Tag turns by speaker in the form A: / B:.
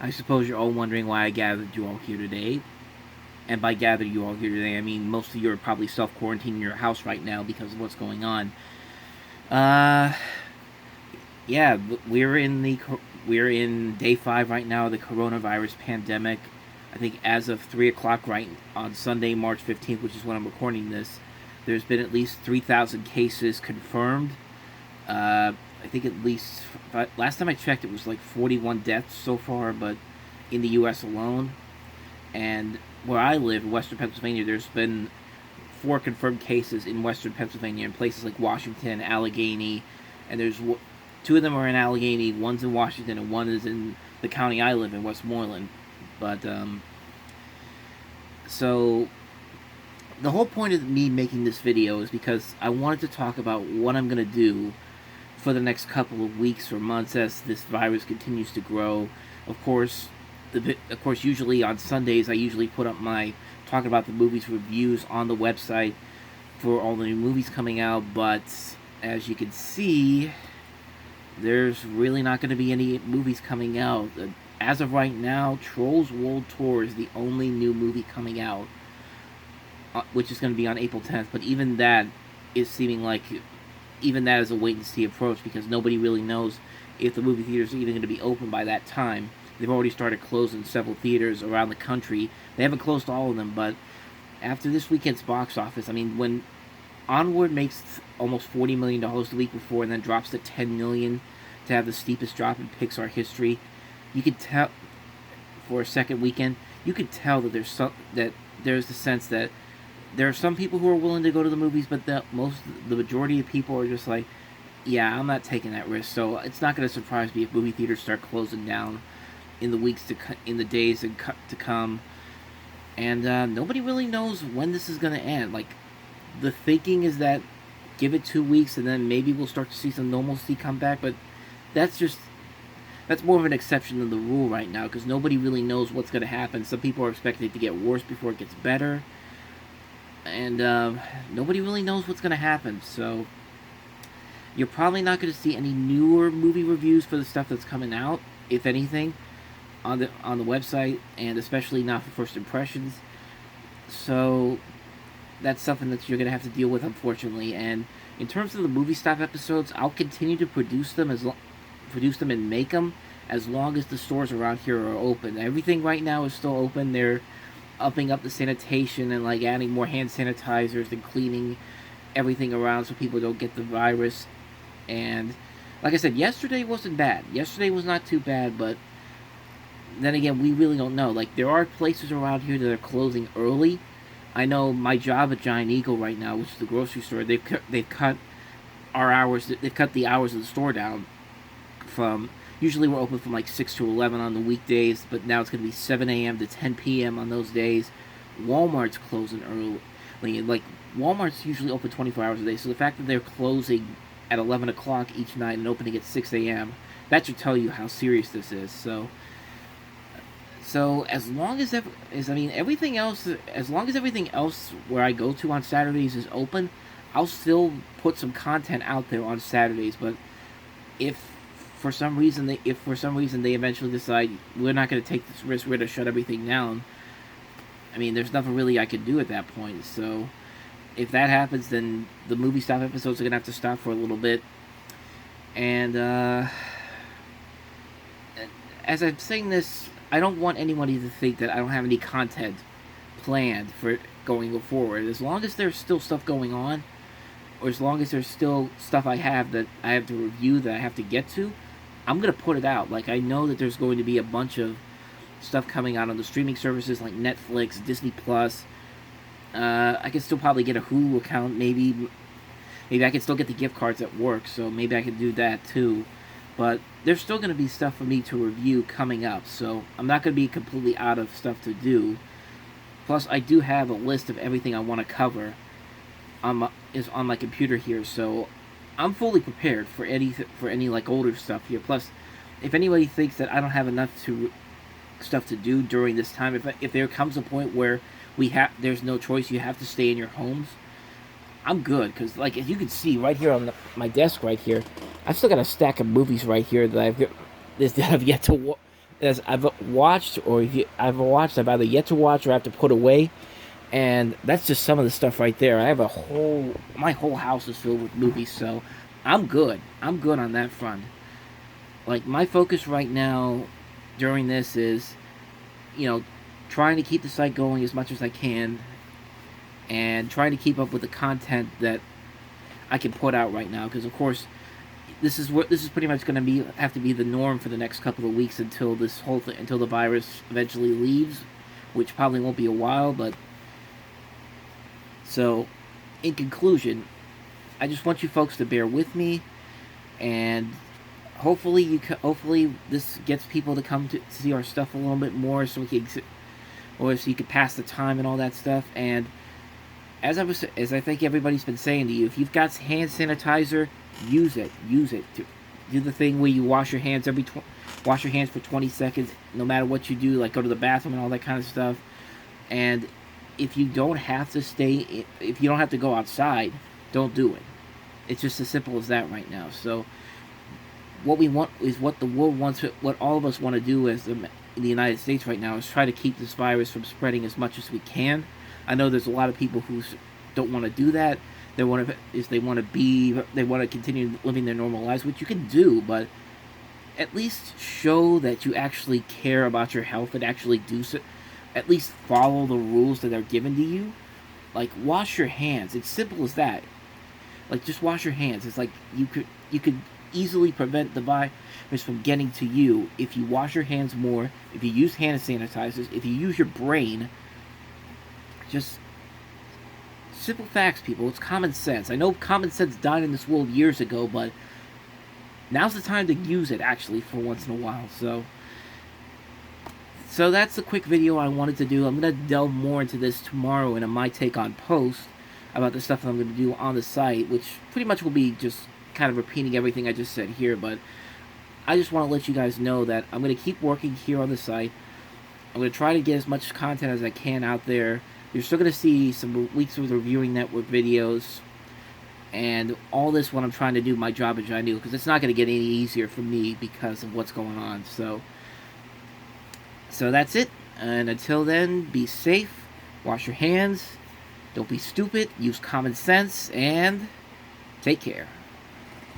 A: I suppose you're all wondering why I gathered you all here today. And by gathered you all here today, I mean most of you are probably self-quarantining in your house right now because of what's going on. Uh, yeah, we're in day 5 right now of the coronavirus pandemic. I think as of 3 o'clock right on Sunday, March 15th, which is when I'm recording this, there's been at least 3,000 cases confirmed. I think at least last time I checked, it was like 41 deaths so far, but in the U.S. alone. And where I live, Western Pennsylvania, there's been 4 confirmed cases in Western Pennsylvania in places like Washington, Allegheny, and there's 2 of them are in Allegheny, one's in Washington, and one is in the county I live in, Westmoreland. But so the whole point of me making this video is because I wanted to talk about what I'm gonna do for the next couple of weeks or months as this virus continues to grow. Of course, usually on Sundays I usually put up my talking about the movies reviews on the website for all the new movies coming out. But as you can see, there's really not going to be any movies coming out. As of right now, Trolls World Tour is the only new movie coming out, which is going to be on April 10th. But even that is seeming like even that is a wait-and-see approach because nobody really knows if the movie theaters are even going to be open by that time. They've already started closing several theaters around the country. They haven't closed all of them, but after this weekend's box office, I mean, when Onward makes almost $40 million the week before and then drops to $10 million to have the steepest drop in Pixar history, you could tell, for a second weekend, you could tell that there's the sense that there are some people who are willing to go to the movies, but the majority of people are just like, yeah, I'm not taking that risk. So it's not going to surprise me if movie theaters start closing down in the days to come. And nobody really knows when this is going to end. Like, the thinking is that give it 2 weeks and then maybe we'll start to see some normalcy come back, but that's more of an exception than the rule right now because nobody really knows what's going to happen. Some people are expecting it to get worse before it gets better. And nobody really knows what's going to happen, so you're probably not going to see any newer movie reviews for the stuff that's coming out, if anything, on the website, and especially not for first impressions. So that's something that you're going to have to deal with, unfortunately. And in terms of the movie stop episodes, I'll continue to produce them and make them as long as the stores around here are open. Everything right now is still open. They're upping up the sanitation and like adding more hand sanitizers and cleaning everything around so people don't get the virus. And like I said, yesterday wasn't bad. Yesterday was not too bad, but then again, we really don't know. Like, there are places around here that are closing early. I know my job at Giant Eagle right now, which is the grocery store, they've cut our hours. They've cut the hours of the store down from usually we're open from like 6 to 11 on the weekdays, but now it's going to be 7 a.m. to 10 p.m. on those days. Walmart's closing early. Like, Walmart's usually open 24 hours a day, so the fact that they're closing at 11 o'clock each night and opening at 6 a.m., that should tell you how serious this is. So as long as everything else, as long as everything else where I go to on Saturdays is open, I'll still put some content out there on Saturdays. But if for some reason they eventually decide we're not going to take this risk, we're going to shut everything down, I mean, there's nothing really I can do at that point. So if that happens, then the movie stop episodes are going to have to stop for a little bit. And as I'm saying this, I don't want anybody to think that I don't have any content planned for going forward. As long as there's still stuff going on, or as long as there's still stuff I have that I have to review, that I have to get to, I'm going to put it out. Like, I know that there's going to be a bunch of stuff coming out on the streaming services like Netflix, Disney Plus. I can still probably get a Hulu account. Maybe I can still get the gift cards at work, so maybe I can do that too. But there's still going to be stuff for me to review coming up, so I'm not going to be completely out of stuff to do. Plus, I do have a list of everything I want to cover on my computer here, so I'm fully prepared for any like older stuff here. Plus, if anybody thinks that I don't have enough stuff to do during this time, if there comes a point where there's no choice, you have to stay in your homes, I'm good, because like as you can see right here on my desk right here, I've still got a stack of movies right here that I've yet to as I've watched, I've either yet to watch or I have to put away. And that's just some of the stuff right there. I have my whole house is filled with movies, so I'm good. I'm good on that front. Like, my focus right now during this is, you know, trying to keep the site going as much as I can and trying to keep up with the content that I can put out right now. Because, of course, this is pretty much going to have to be the norm for the next couple of weeks until until the virus eventually leaves, which probably won't be a while. But so, in conclusion, I just want you folks to bear with me, and hopefully this gets people to come to see our stuff a little bit more, so you could pass the time and all that stuff. And as I think everybody's been saying to you, if you've got hand sanitizer, use it. Do the thing where you wash your hands wash your hands for 20 seconds, no matter what you do, like go to the bathroom and all that kind of stuff. And if you don't have to if you don't have to go outside, don't do it. It's just as simple as that right now. So what we want is what the world wants, what all of us want to do in the United States right now is try to keep this virus from spreading as much as we can. I know there's a lot of people who don't want to do that. They want to continue living their normal lives, which you can do, but at least show that you actually care about your health and actually do so. At least follow the rules that are given to you. Like, wash your hands. It's simple as that. Like, just wash your hands. It's like you could easily prevent the virus from getting to you if you wash your hands more, if you use hand sanitizers, if you use your brain. Just simple facts, people. It's common sense. I know common sense died in this world years ago, but now's the time to use it, actually, for once in a while. So that's the quick video I wanted to do. I'm going to delve more into this tomorrow in a My Take on post about the stuff that I'm going to do on the site, which pretty much will be just kind of repeating everything I just said here. But I just want to let you guys know that I'm going to keep working here on the site. I'm going to try to get as much content as I can out there. You're still going to see some weeks of reviewing network videos. And all this when I'm trying to do my job as I do, because it's not going to get any easier for me because of what's going on. So that's it. And until then, be safe, wash your hands, don't be stupid, use common sense, and take care.